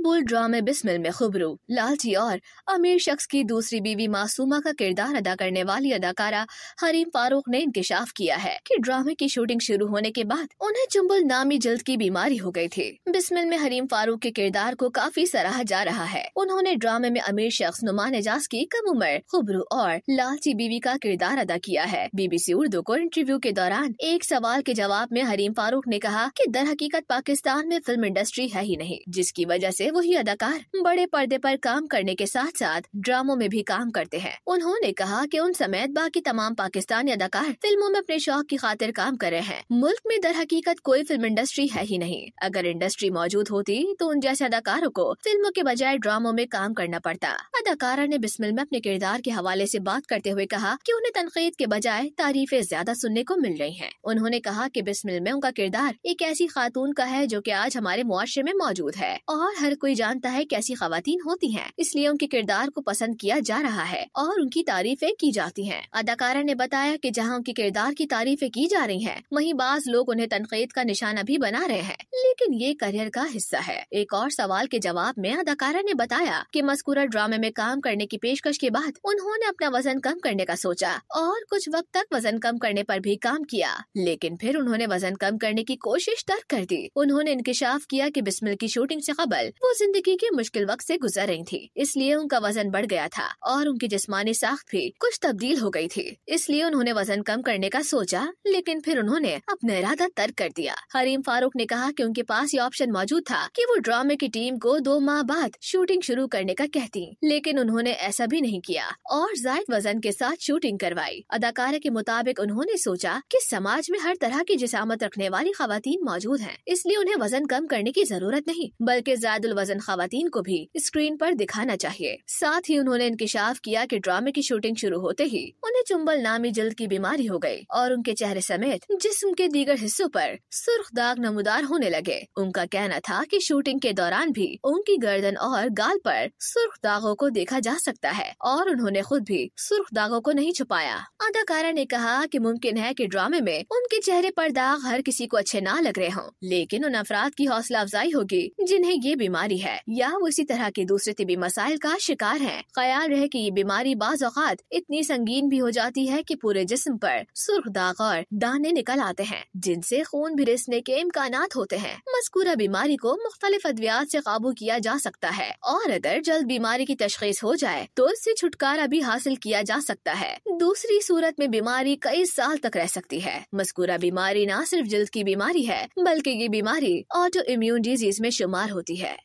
मकबूल ड्रामे बिस्मिल में खुबरू, लालची और अमीर शख्स की दूसरी बीवी मासूमा का किरदार अदा करने वाली अदाकारा हरीम फारूक ने इंकशाफ किया है कि ड्रामे की शूटिंग शुरू होने के बाद उन्हें चुंबल नामी जल्द की बीमारी हो गई थी। बिस्मिल में हरीम फारूक के किरदार को काफी सराहा जा रहा है। उन्होंने ड्रामे में अमीर शख्स नुमान एजाज की कम उम्र, खुबरू और लालची बीवी का किरदार अदा किया है। BBC उर्दू को इंटरव्यू के दौरान एक सवाल के जवाब में हरीम फारूक ने कहा कि दर हकीकत पाकिस्तान में फिल्म इंडस्ट्री है ही नहीं, जिसकी वजह से वही अदाकार बड़े पर्दे पर काम करने के साथ साथ ड्रामों में भी काम करते हैं। उन्होंने कहा कि उन समेत बाकी तमाम पाकिस्तानी अदाकार फिल्मों में अपने शौक की खातिर काम कर रहे हैं। मुल्क में दर हकीकत कोई फिल्म इंडस्ट्री है ही नहीं। अगर इंडस्ट्री मौजूद होती तो उन जैसे अदाकारों को फिल्मों के बजाय ड्रामों में काम करना पड़ता। अदाकारा ने बिस्मिल में अपने किरदार के हवाले से बात करते हुए कहा कि उन्हें तनकीद के बजाय तारीफें ज्यादा सुनने को मिल रही हैं। उन्होंने कहा कि बिस्मिल में उनका किरदार एक ऐसी खातून का है जो कि आज हमारे मुआशरे में मौजूद है और हर कोई जानता है कैसी खवातीन होती हैं, इसलिए उनके किरदार को पसंद किया जा रहा है और उनकी तारीफें की जाती हैं। अदाकारा ने बताया कि जहां उनके किरदार की तारीफें की जा रही हैं, वहीं बाज लोग उन्हें तनकीद का निशाना भी बना रहे हैं, लेकिन ये करियर का हिस्सा है। एक और सवाल के जवाब में अदाकारा ने बताया कि मज़कूरा ड्रामे में काम करने की पेशकश के बाद उन्होंने अपना वजन कम करने का सोचा और कुछ वक्त तक वजन कम करने पर भी काम किया, लेकिन फिर उन्होंने वजन कम करने की कोशिश तर्क कर दी। उन्होंने इंकशाफ किया कि बिस्मिल की शूटिंग से कबल वो जिंदगी के मुश्किल वक्त से गुजर रही थी, इसलिए उनका वजन बढ़ गया था और उनकी जिस्मानी साख्त भी कुछ तब्दील हो गई थी, इसलिए उन्होंने वजन कम करने का सोचा, लेकिन फिर उन्होंने अपना इरादा तर्क कर दिया। हरीम फारूक ने कहा कि उनके पास ये ऑप्शन मौजूद था कि वो ड्रामे की टीम को 2 माह बाद शूटिंग शुरू करने का कहती, लेकिन उन्होंने ऐसा भी नहीं किया और जायद वजन के साथ शूटिंग करवाई। अदाकारा के मुताबिक उन्होंने सोचा कि समाज में हर तरह की जिसामत रखने वाली खवातीन मौजूद हैं, इसलिए उन्हें वजन कम करने की जरूरत नहीं, बल्कि ज़्यादुल वजन खवातीन को भी स्क्रीन पर दिखाना चाहिए। साथ ही उन्होंने इंकशाफ किया कि ड्रामे की शूटिंग शुरू होते ही उन्हें चुंबल नामी जल्द की बीमारी हो गई और उनके चेहरे समेत जिस्म के दीगर हिस्सों पर सुर्ख दाग नमूदार होने लगे। उनका कहना था कि शूटिंग के दौरान भी उनकी गर्दन और गाल पर सुर्ख दागों को देखा जा सकता है और उन्होंने खुद भी सुर्ख दागों को नहीं छुपाया। अदाकारा ने कहा कि मुमकिन है कि ड्रामे में उनके चेहरे पर दाग हर किसी को अच्छे ना लग रहे हों, लेकिन उन अफराद की हौसला अफजाई होगी जिन्हें ये बीमारी है या वो इसी तरह के दूसरे तिबी मसाइल का शिकार हैं। ख्याल रहे कि ये बीमारी बाज़ औक़ात इतनी संगीन भी हो जाती है कि पूरे जिस्म पर सुर्ख दाग और दाने निकल आते हैं, जिनसे खून भी रिसने के इम्कानात होते हैं। मज़कूरा बीमारी को मुख्तलिफ अद्वियात से काबू किया जा सकता है और अगर जल्द बीमारी की तशखीस हो जाए तो इससे छुटकारा भी हासिल किया जा सकता है। दूसरी सूरत में बीमारी कई साल तक रह सकती है। मज़कूरा बीमारी न सिर्फ जल्द की बीमारी है, बल्कि ये बीमारी ऑटो इम्यून डिजीज में शुमार होती है।